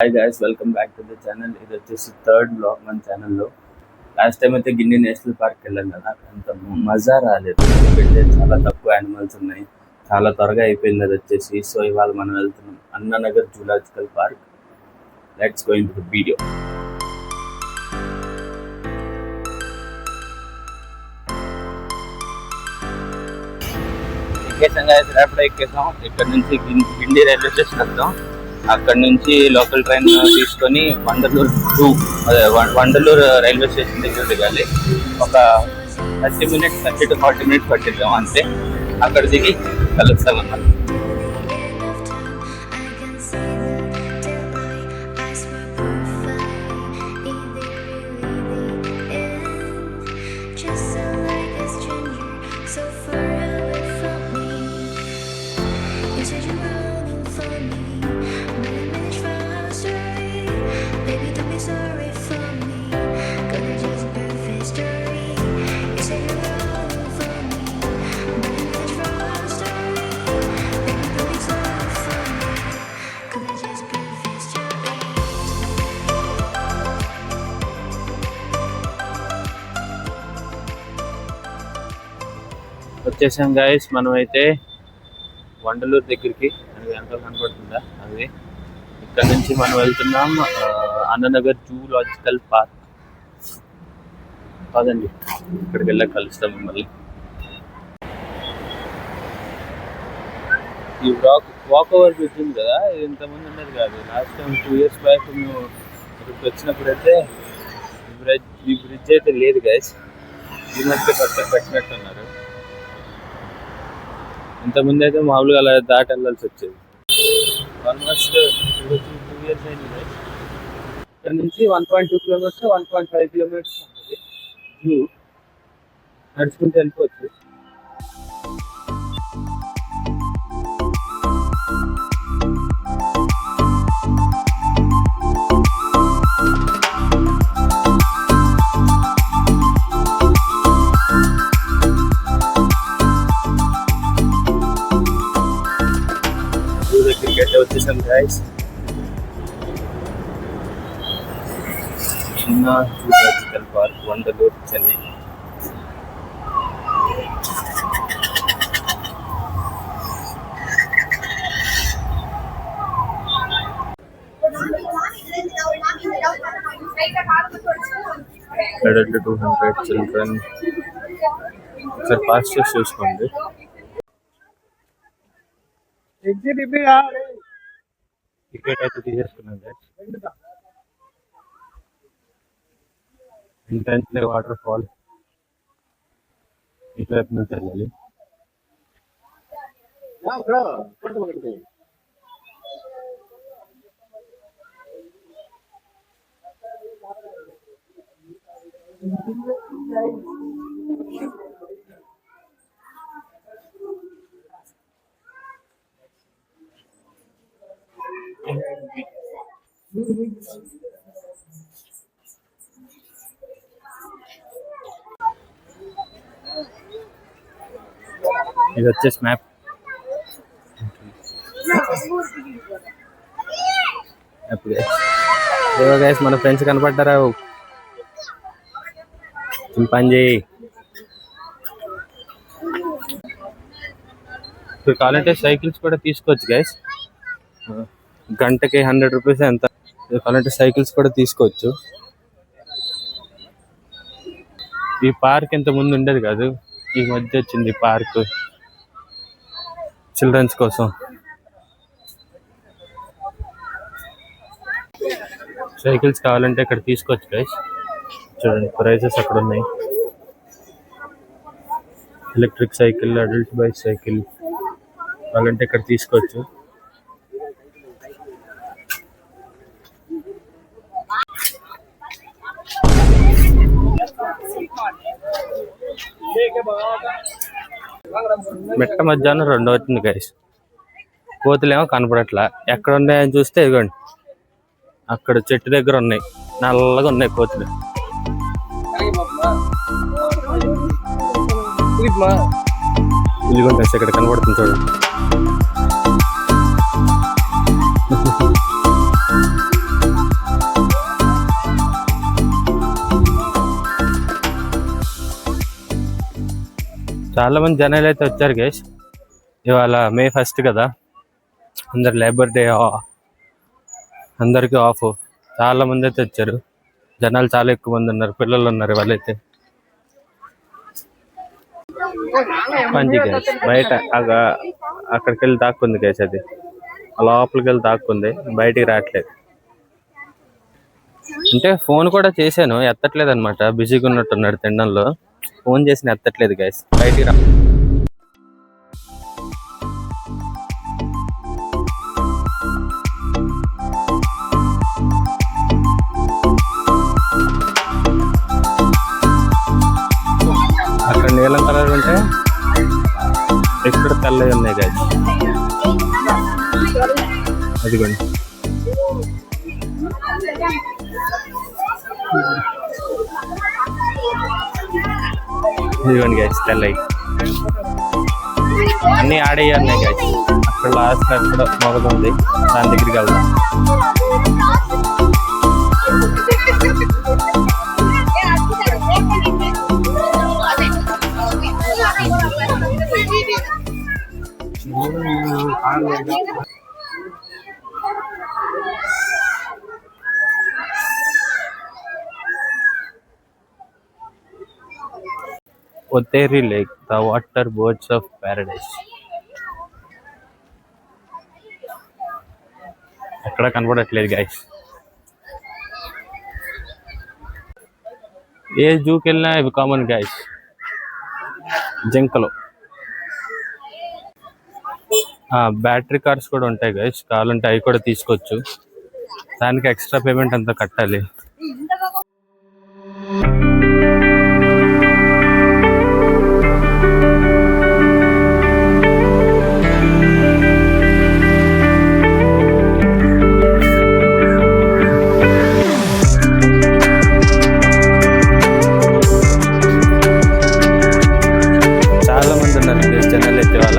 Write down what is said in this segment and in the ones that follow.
Hi guys, welcome back to the channel. ఇది వచ్చేసి third blog మన ఛానల్లో. లాస్ట్ టైం అయితే గిన్ని నేషనల్ పార్క్ వెళ్ళాను కదా, అంత మజా రాలేదు. ఎందుకంటే చాలా తక్కువ యానిమల్స్ ఉన్నాయి, చాలా త్వరగా అయిపోయింది అది వచ్చేసి. సో ఇవాళ మనం వెళ్తున్నాం Annanagar zoological park. Let's go into the video. ఎక్కేసాం గైస్, ర్యాపిడో ఎక్కేసాం. ఇక్కడ నుంచి గిండి రైల్వే స్టేషన్ వస్తాం. అక్కడ నుంచి లోకల్ ట్రైన్ తీసుకొని వండలూరు వండలూరు రైల్వే స్టేషన్ దగ్గర దిగాలి. ఒక 30 to 40 minutes పట్టిద్దాం అంతే. అక్కడ దిగి కలుస్తాం అన్నమాట. వచ్చేసాం గైస్, మనం అయితే వండలూరు దగ్గరికి. అది ఎంత కనబడుతుందా అది. ఇక్కడ నుంచి మనం వెళ్తున్నాం అన్నానగర్ జూలాజికల్ పార్క్. కాదండి, ఇక్కడికి వెళ్ళాక కలుస్తాం మిమ్మల్ని. ఈ వాక్ ఓవర్ బ్రిడ్జ్ ఉంది కదా, ఇది ఇంతమంది ఉండేది కాదు. లాస్ట్ టైం 2 years బ్యాక్ మేము ఇక్కడికి వచ్చినప్పుడైతే ఈ బ్రిడ్జ్ అయితే లేదు గైస్. ఈ మధ్య పెట్టినట్టున్నారు. ఇంతకుముందు అయితే మామూలుగా అలా దాటి వెళ్ళాల్సి వచ్చేది. ఆల్మోస్ట్ 2 years అయింది. ఇక్కడ నుంచి 1.2 kilometers 1.5 kilometers ఉంటుంది. నడుచుకుంటూ వెళ్ళిపోవచ్చు. వచ్చేసాం గైస్, చిన్న zoological park, Vandalur, Chennai. adult 200 children. ఒకసారి పాస్ చేసి చూసుకోండి. టికెట్ అయితే తీసేసుకున్నాం. ఇంటెన్స్లీ వాటర్ ఫాల్ ఇటువైపు నుంచి వెళ్ళాలి. ఇది వచ్చేసి మ్యాప్. గైస్, మన ఫ్రెండ్స్ కనపడ్డారా? చింపాంజీ. ఇప్పుడు కావాలంటే సైకిల్స్ కూడా తీసుకోవచ్చు గైస్. గంటకి 100 rupees ఎంత. కావాలంటే సైకిల్స్ కూడా తీసుకోవచ్చు. ఈ పార్క్ ఇంత ముందు ఉండేది కాదు, ఈ మధ్య వచ్చింది పార్క్ చిల్డ్రన్స్ కోసం. సైకిల్స్ కావాలంటే ఇక్కడ తీసుకోవచ్చు గైస్. చూడండి, ప్రైజెస్ అక్కడ ఉన్నాయి. Electric cycle, adult bike cycle కావాలంటే ఇక్కడ తీసుకోవచ్చు. మెట్ట మధ్యాహ్నం 2 అవుతుంది గైస్. కోతులేమో కనపడట్లా. ఎక్కడ ఉన్నాయని చూస్తే ఇదిగోండి, అక్కడ చెట్టు దగ్గర ఉన్నాయి, నల్లగా ఉన్నాయి కోతులు. ఇదిగోండి ఇక్కడ కనబడుతుంది చూడండి. చాలా మంది జనాలు అయితే వచ్చారు గైస్. ఇవాళ May 1 కదా, అందరు లేబర్ డే, అందరికీ ఆఫ్. చాలా మంది అయితే వచ్చారు, జనాలు చాలా ఎక్కువ మంది ఉన్నారు, పిల్లలు ఉన్నారు వాళ్ళైతే. మంచి గైస్ బయట అక్కడికి వెళ్ళి దాక్కుంది గైస్, అది లోపలికి వెళ్ళి దాక్కుంది, బయటికి రావట్లేదు. అంటే ఫోన్ కూడా చేశాను, ఎత్తట్లేదు అనమాట, బిజీగా ఉన్నట్టున్నాడు తినడంలో. ఫోన్ చేసిన ఎత్తట్లేదు గైస్, బయటికి రా. అక్కడ నీలం కలర్ ఉంటే ఇక్కడ తెల్లవి ఉన్నాయి గైస్, అదిగోండి. ఇదిగోండి గైస్ తెల్లవి అన్నీ ఆడేవి ఉన్నాయి గైస్. అక్కడ లాస్ట్ అక్కడ మొగదుంది, దాని దగ్గరికి వెళ్దాం. Otteri Lake, the water birds of paradise. ఎక్కడ కనపడట్లేదు గైస్. ఏ జూకి వెళ్ళినా ఇవి కామన్ గైస్. జింకలు, బ్యాటరీ కార్స్ కూడా ఉంటాయి గైస్, కావాలంటే అవి కూడా తీసుకోవచ్చు. దానికి ఎక్స్ట్రా పేమెంట్ అంతా కట్టాలి. చాలా మంది ఉన్నారు జనాలు అయితే, వాళ్ళ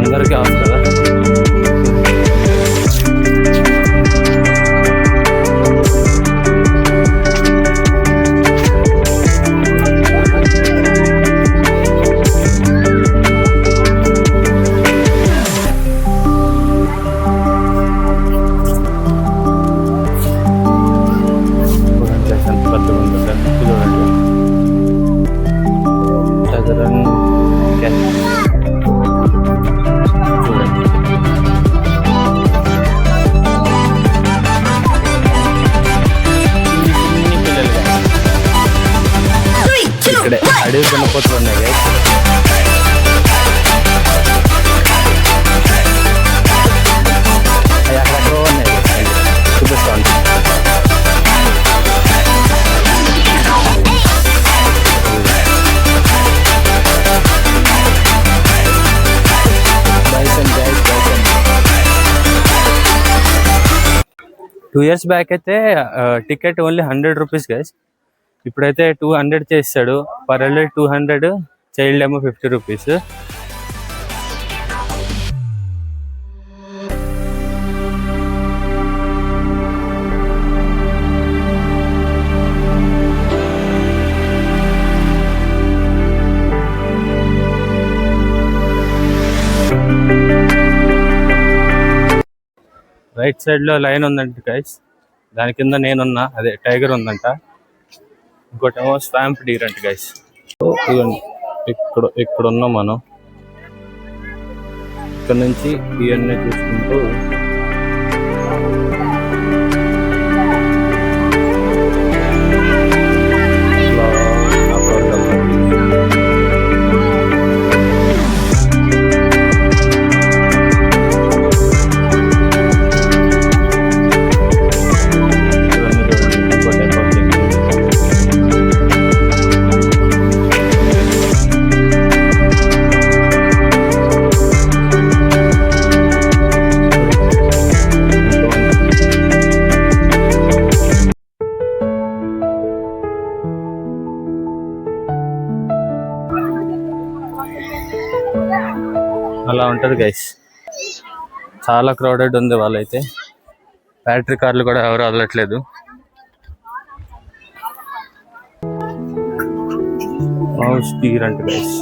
అందరికీ ఆఫ్ కదా. ఇక్కడే అడవి దున్నపోతులు ఉన్నాయి గైస్. అవి అక్కడెక్కడో ఉన్నాయి చూపిస్తాను. Bison guys, bison. 2 years back అయితే టికెట్ ఓన్లీ 100 రూపీస్ గైస్. ఇప్పుడైతే 200 చేస్తాడు. పర్ హెడ్ 200, చైల్డ్ ఏమో 50 రూపీస్. రైట్ సైడ్ లో లైన్ ఉందంట గైస్, దాని కింద నేనున్నా, అదే టైగర్ ఉందంట. ఇంకోటేమో స్వాంప్ డీర్ అంట గైస్. ఇక్కడ ఉన్నాం మనం. ఇక్కడ నుంచి ఇవన్నీ చూసుకుంటూ అలా ఉంటుంది గైస్. చాలా క్రౌడెడ్ ఉంది. వాళ్ళైతే బ్యాటరీ కార్లు కూడా ఎవరు వదలట్లేదు. మౌస్ డీర్ అంట గైస్.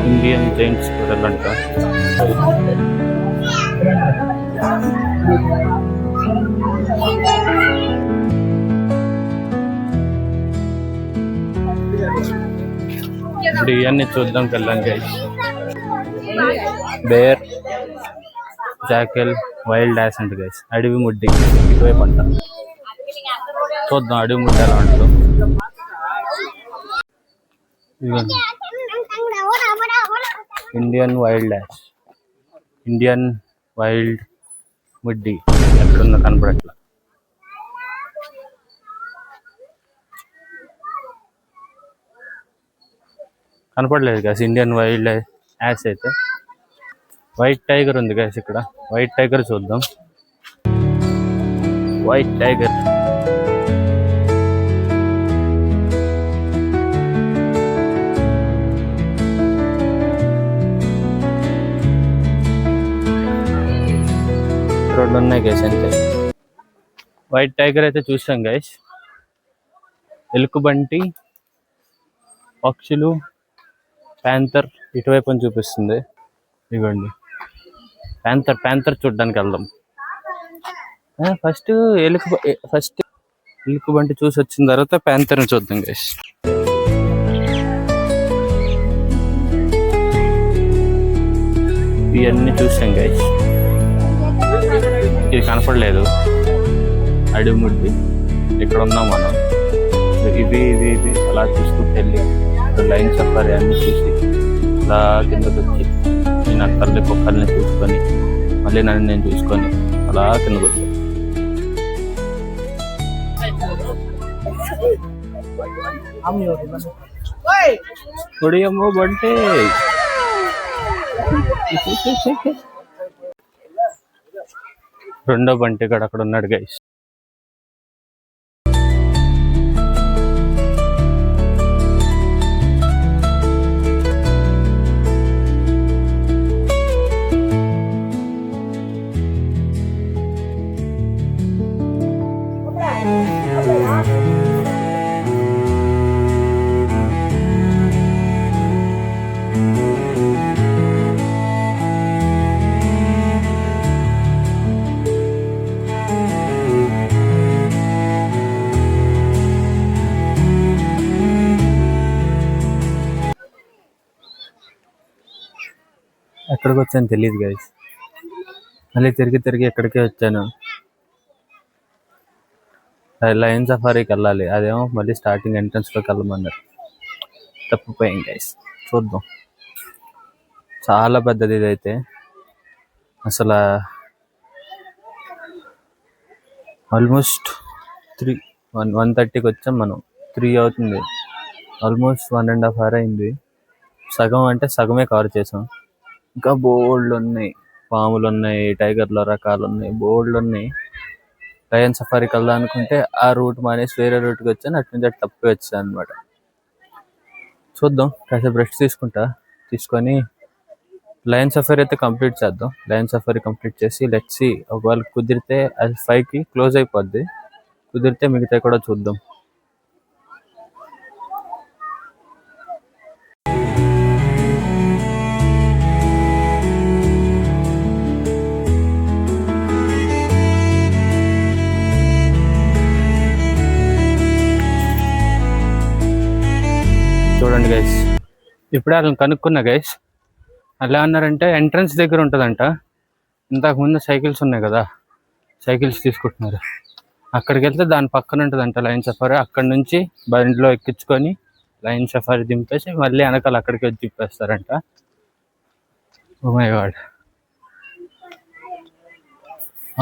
ఇండియన్ జైంట్ స్క్విరల్ అంట. ఇప్పుడు ఇవన్నీ చూద్దాం వెళ్ళాం guys. Bear, jackal, wild ass అంట గైస్. అడవి ముడ్డి ఇటువైపు అంట. చూద్దాం అడవి ముడ్డి ఎలా ఉంటుందో. Indian wild ass, Indian wild ముడ్డి ఎక్కడుందో కనపడట్లా. కనపడలేదు గ్యాస్ ఇండియన్ వైల్డ్ యాస్ అయితే. వైట్ టైగర్ ఉంది గ్యాస్ ఇక్కడ. వైట్ టైగర్ చూద్దాం. వైట్ టైగర్ రెండు ఉన్నాయి గైస్ అంతే. వైట్ టైగర్ అయితే చూసాం గైస్. ఎలుకబంటి, పక్షులు, ప్యాంథర్ ఇటువైపు అని చూపిస్తుంది. ఇవ్వండి ప్యాంథర్ చూడడానికి వెళ్దాం. ఫస్ట్ ఎలుకబంటి చూసి వచ్చిన తర్వాత ప్యాంథర్ని చూద్దాం గైస్. ఇవన్నీ చూసాం గైస్. ఇది కనపడలేదు అడవి ముడ్డి. ఇక్కడ ఉన్నాం మనం. ఇవి ఇవి ఇవి అలా చూసుకుంటూ వెళ్ళి లైన్ సఫారీ అన్ని చూసి అలా కిందకు వచ్చి నేను తల్లి కుక్కల్ని చూసుకొని మళ్ళీ నన్ను నేను చూసుకొని అలా కిందకు వచ్చాను. బంటే రెండో బంటి కూడా అక్కడ ఉన్నాడు గైస్. ఎక్కడికి వచ్చాను తెలియదు గైస్. మళ్ళీ తిరిగి ఎక్కడికే వచ్చాను. లైన్ సఫారీకి వెళ్ళాలి. అదేమో మళ్ళీ స్టార్టింగ్ ఎంట్రన్స్లోకి వెళ్ళమన్నారు. తప్పిపోయాం గైస్. చూద్దాం. చాలా పెద్దది ఇదైతే. అసలు ఆల్మోస్ట్ 1:30కి వచ్చాం మనం. 3 అవుతుంది. ఆల్మోస్ట్ 1.5 hour అయింది. సగం అంటే సగమే కవర్ చేసాం. ఇంకా బోల్డ్ ఉన్నాయి. పాములు ఉన్నాయి, టైగర్ల రకాలు ఉన్నాయి, బోల్డ్ ఉన్నాయి. లయన్ సఫారీకి వెళ్దాం అనుకుంటే ఆ రూట్ మానేసి వేరే రూట్కి వచ్చాను. అటు నుంచి అటు తప్పి వచ్చాను అనమాట. చూద్దాం. కాసేపు రెస్ట్ తీసుకొని లయన్ సఫారీ అయితే కంప్లీట్ చేద్దాం. లయన్ సఫారీ కంప్లీట్ చేసి లెట్స్ సీ, ఒకవేళ కుదిరితే అది 5కి క్లోజ్ అయిపోద్ది. కుదిరితే మిగతా కూడా చూద్దాం. చూడండి గైస్, ఇప్పుడే వాళ్ళని కనుక్కున్నా గైస్. అలా అన్నారంటే ఎంట్రన్స్ దగ్గర ఉంటుందంట. ఇంతకుముందు సైకిల్స్ ఉన్నాయి కదా, సైకిల్స్ తీసుకుంటున్నారు. అక్కడికి వెళ్తే దాని పక్కన ఉంటుందంట లయన్ సఫారీ. అక్కడ నుంచి బండిలో ఎక్కించుకొని లయన్ సఫారీ దింపేసి మళ్ళీ వెనకాల అక్కడికి వచ్చి తిప్పేస్తారంట. Oh my God.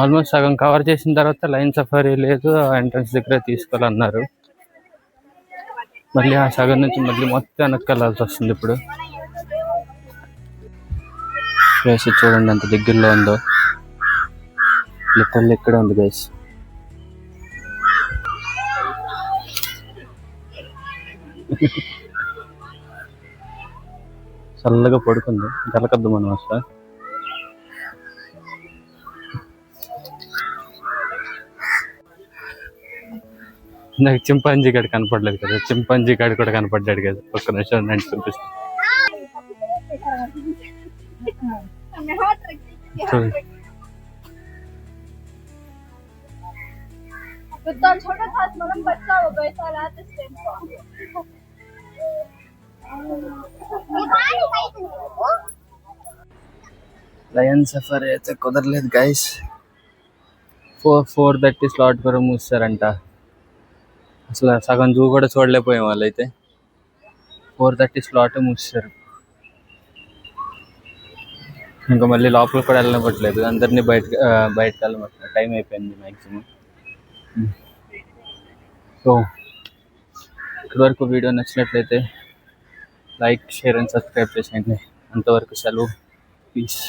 ఆల్మోస్ట్ సగం కవర్ చేసిన తర్వాత లయన్ సఫారీ లేదు, ఎంట్రన్స్ దగ్గర తీసుకోవాలన్నారు. మళ్ళీ ఆ సగం నుంచి మళ్ళీ మొత్తం వెనక్కి వెళ్ళాల్సి వస్తుంది. ఇప్పుడు ప్లేస్ చూడండి ఎంత దగ్గరలో ఉందో. లిటరల్లీ ఇక్కడే ఉంది గైస్. చల్లగా పడుకుంది, జలకద్దు మనం అసలు. నాకు చింపాంజీ గడి కనపడలేదు కదా, చింపాంజీ గడి కూడా కనపడ్డాడు కదా. ఒక్క నిమిషం నేను చూపిస్తాను. లయన్ సఫారీ అయితే కుదరలేదు గైస్. 4:30 స్లాట్ కూడా మూసారంట. అసలు సగం జూ కూడా చూడలేకపోయాం వాళ్ళైతే. 4:30 స్లాట్ మూసారు. ఇంకా మళ్ళీ లోపలికి కూడా వెళ్ళనివ్వట్లేదు, అందరినీ బయటకు వెళ్ళమంటున్నారు. టైం అయిపోయింది మ్యాక్సిమం. సో ఇక్కడి వరకు వీడియో నచ్చినట్లయితే లైక్, షేర్ అండ్ సబ్స్క్రైబ్ చేసేయండి. అంతవరకు సెలవు. పీస్.